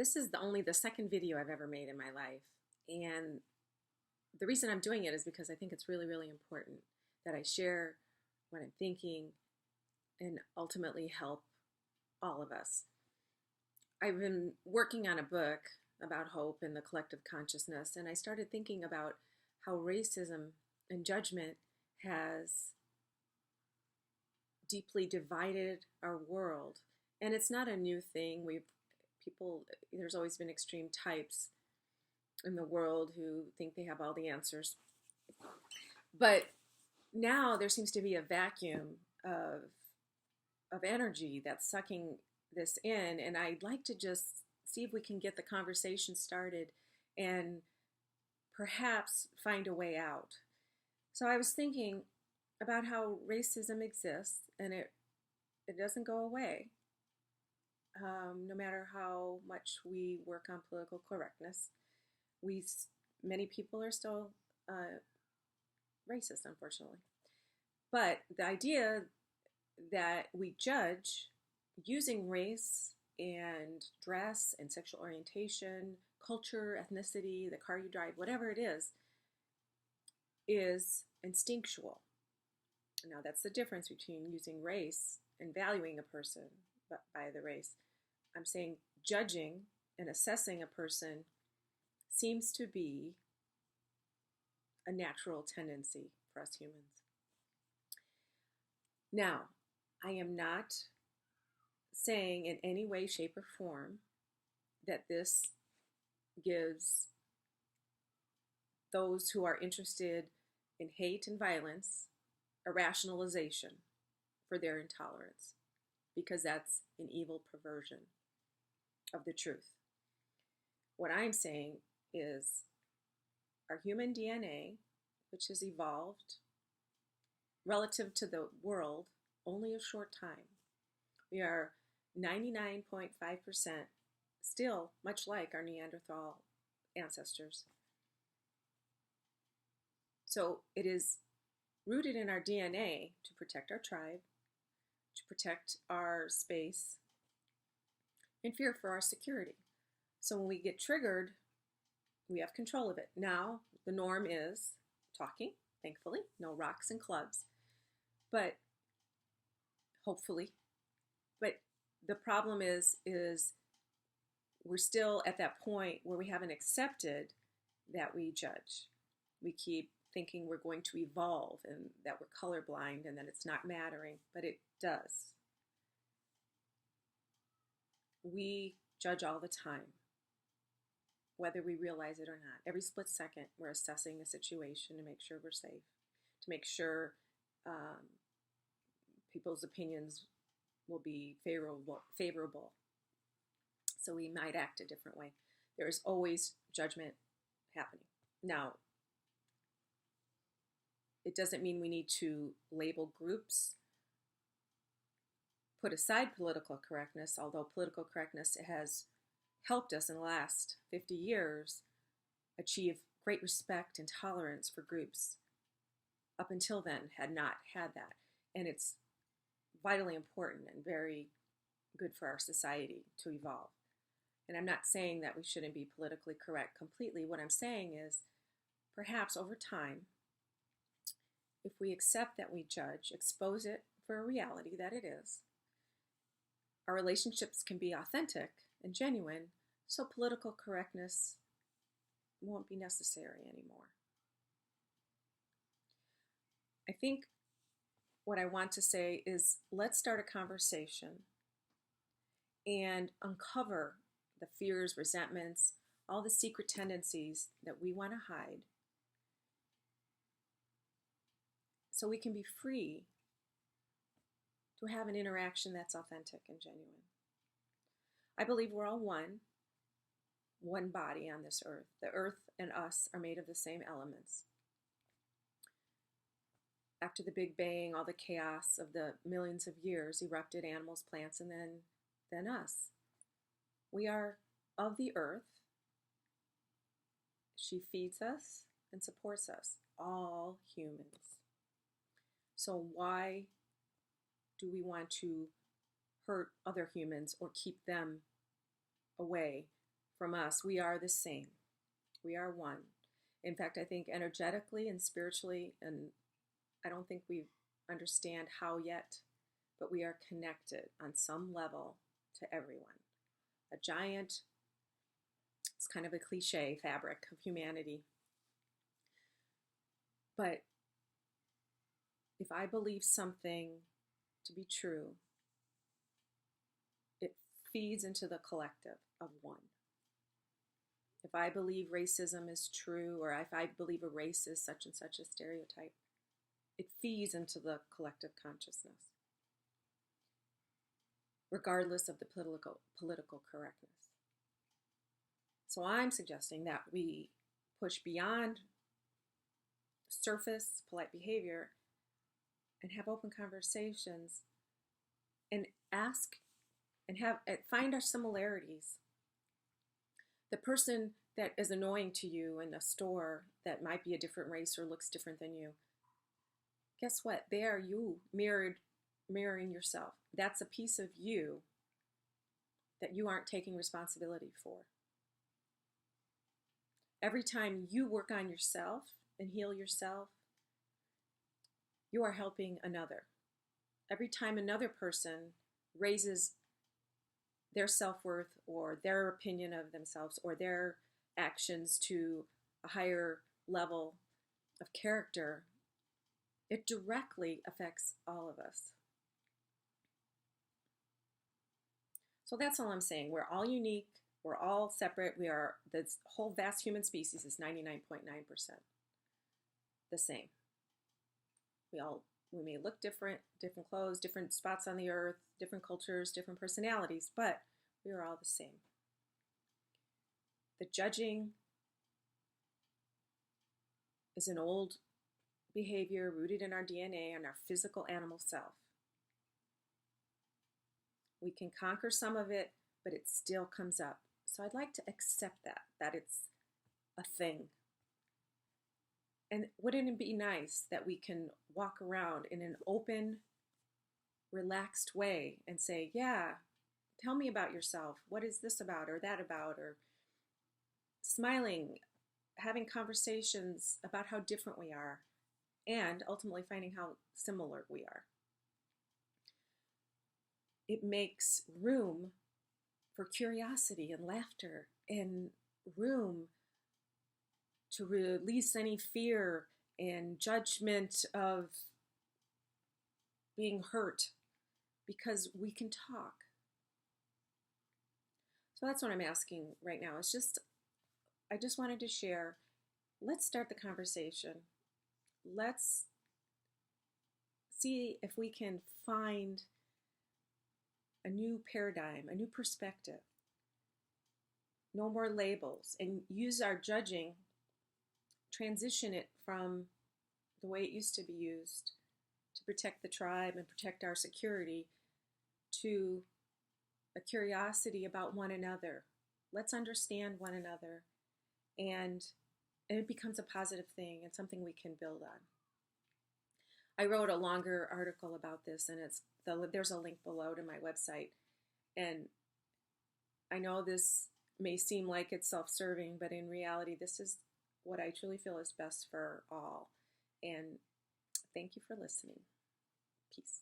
This is only the second video I've ever made in my life. And the reason I'm doing it is because I think it's really, really important that I share what I'm thinking and ultimately help all of us. I've been working on a book about hope and the collective consciousness, and I started thinking about how racism and judgment has deeply divided our world. And it's not a new thing. There's always been extreme types in the world who think they have all the answers. But now there seems to be a vacuum of energy that's sucking this in, and I'd like to just see if we can get the conversation started and perhaps find a way out. So I was thinking about how racism exists, and it doesn't go away. No matter how much we work on political correctness, many people are still racist, unfortunately. But the idea that we judge using race and dress and sexual orientation, culture, ethnicity, the car you drive, whatever it is instinctual. Now, that's the difference between using race and valuing a person by the race. I'm saying judging and assessing a person seems to be a natural tendency for us humans. Now, I am not saying in any way, shape, or form that this gives those who are interested in hate and violence a rationalization for their intolerance, because that's an evil perversion of the truth. What I'm saying is our human DNA, which has evolved relative to the world only a short time. We are 99.5% still much like our Neanderthal ancestors. So it is rooted in our DNA to protect our tribe, to protect our space, and fear for our security. So when we get triggered, we have control of it. Now, the norm is talking, thankfully, no rocks and clubs, but hopefully. But the problem is we're still at that point where we haven't accepted that we judge. We keep thinking we're going to evolve and that we're colorblind and that it's not mattering, but it does. We judge all the time, whether we realize it or not. Every split second, we're assessing a situation to make sure we're safe, to make sure people's opinions will be favorable. So we might act a different way. There is always judgment happening. Now, it doesn't mean we need to label groups, put aside political correctness, although political correctness has helped us in the last 50 years achieve great respect and tolerance for groups. Up until then, had not had that. And it's vitally important and very good for our society to evolve. And I'm not saying that we shouldn't be politically correct completely. What I'm saying is perhaps over time, if we accept that we judge, expose it for a reality that it is, our relationships can be authentic and genuine, so political correctness won't be necessary anymore. I think what I want to say is let's start a conversation and uncover the fears, resentments, all the secret tendencies that we want to hide, so we can be free to have an interaction that's authentic and genuine. I believe we're all one body on this earth. The earth and us are made of the same elements. After the Big Bang, all the chaos of the millions of years erupted animals, plants, and then us. We are of the earth. She feeds us and supports us, all humans. So why do we want to hurt other humans or keep them away from us. We are the same. We are one. In fact, I think energetically and spiritually, and I don't think we understand how yet, but we are connected on some level to everyone. A giant, it's kind of a cliche, fabric of humanity. But if I believe something to be true, it feeds into the collective of one. If I believe racism is true, or if I believe a race is such and such a stereotype, it feeds into the collective consciousness, regardless of the political correctness. So I'm suggesting that we push beyond surface polite behavior and have open conversations and ask and find our similarities. The person that is annoying to you in a store that might be a different race or looks different than you, guess what? They are you mirroring yourself. That's a piece of you that you aren't taking responsibility for. Every time you work on yourself and heal yourself, you are helping another. Every time another person raises their self-worth or their opinion of themselves or their actions to a higher level of character, it directly affects all of us. So that's all I'm saying. We're all unique. We're all separate. This whole vast human species is 99.9% the same. We may look different clothes, different spots on the earth, different cultures, different personalities, but we are all the same. The judging is an old behavior rooted in our DNA and our physical animal self. We can conquer some of it, but it still comes up. So I'd like to accept that it's a thing. And wouldn't it be nice that we can walk around in an open, relaxed way and say, yeah, tell me about yourself. What is this about or that about? Or smiling, having conversations about how different we are, and ultimately finding how similar we are. It makes room for curiosity and laughter and room to release any fear and judgment of being hurt, because we can talk. So that's what I'm asking right now. I just wanted to share, let's start the conversation. Let's see if we can find a new paradigm, a new perspective. No more labels, and use our judging, transition it from the way it used to be used to protect the tribe and protect our security to a curiosity about one another. Let's understand one another, and it becomes a positive thing and something we can build on. I wrote a longer article about this, and there's a link below to my website. And I know this may seem like it's self-serving, but in reality, this is what I truly feel is best for all. And thank you for listening. Peace.